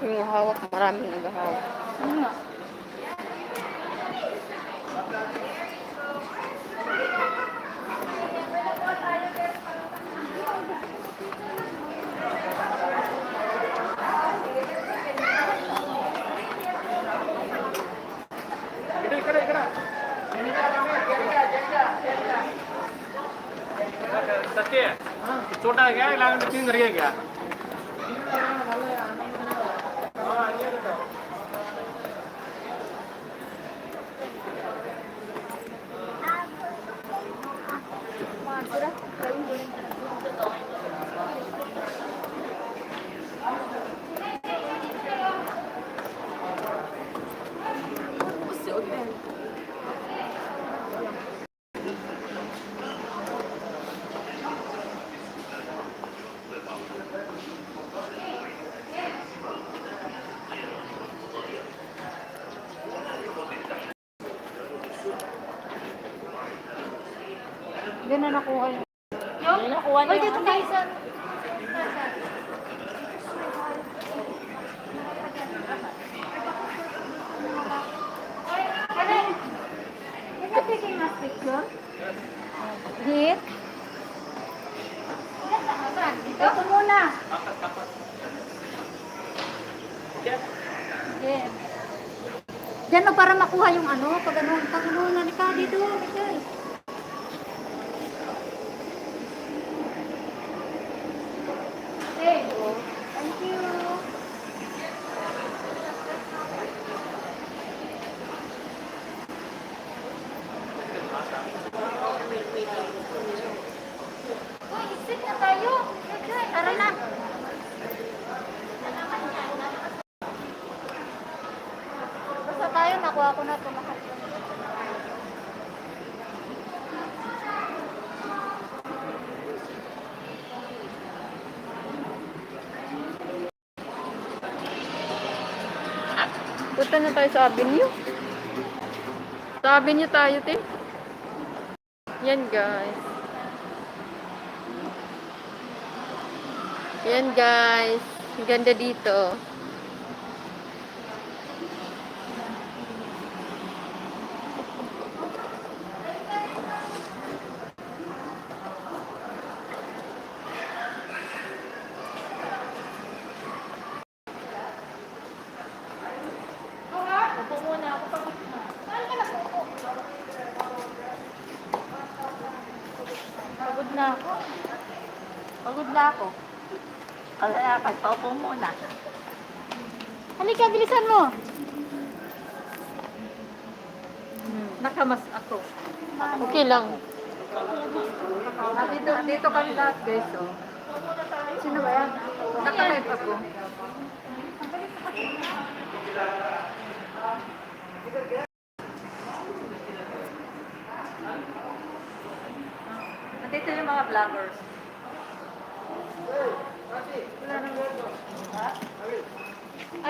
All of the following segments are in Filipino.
Yung hawak, maraming naghahawak. Ano nga? सत्य छोटा है क्या इलाके में 3 करिए क्या Ganun na nakuha yun. Yung nakuha niya. Ay, dito tayo sa... Karen, is that taking a picture? Hit? Ito muna. Yeah. Diyan o para makuha yung ano, pag ano, ka dito. Okay. Thank you. Uy, sit na tayo. Okay, tara na. Basta tayo, nakuha ko na ito lahat. Punta na tayo sa Avenue. Sa Avenue tayo, te. Yan, guys. Yan, guys. Ang ganda dito. Upo muna ako pag saan ka napupo? Pagod na ako. Pagod na ako. Kaya pagpaupo muna. Halika, bilisan mo. Nakamas ako. Okay lang. Dito kami lahat guys. Oh. Sino ba yan? Nakamit ako. Nandito yung mga vloggers.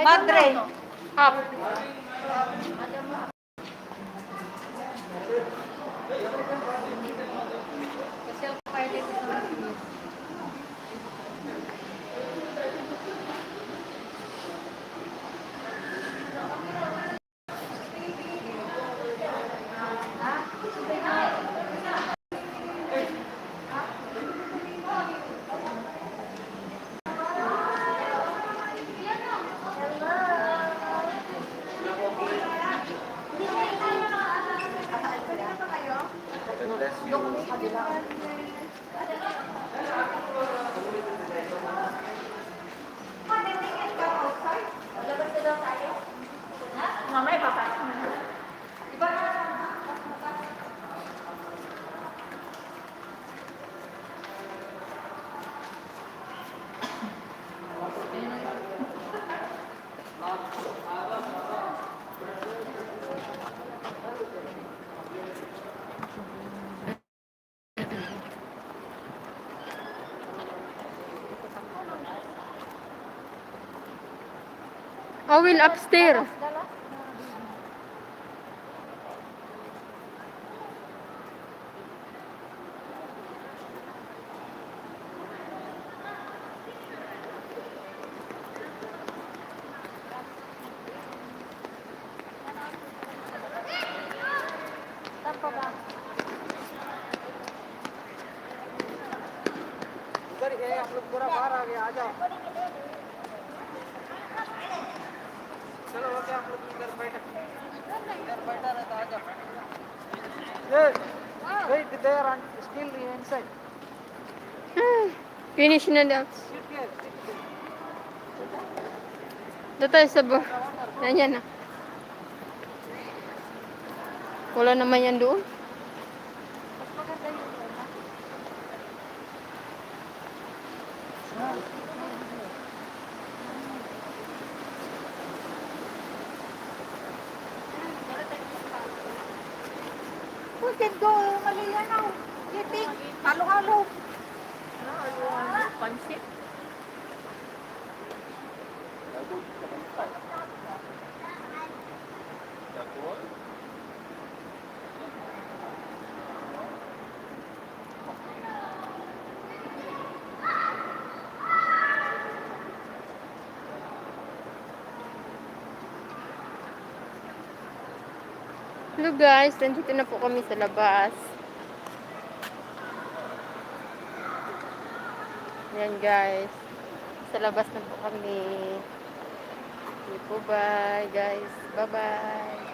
Madre. Up. Social party dito sa mamaya papasok na. Iba na. I will upstairs. Wait there and still inside. Finish na daw. Doon tayo sa Nanyan na. Wala naman yan doon. Mas maganda yung una. We can go, mali yan oh. Yipping, halo-halo. Pansit. Hello guys, nandito na po kami sa labas. Yan guys. Sa labas na po kami. Okay po, bye guys. Bye-bye.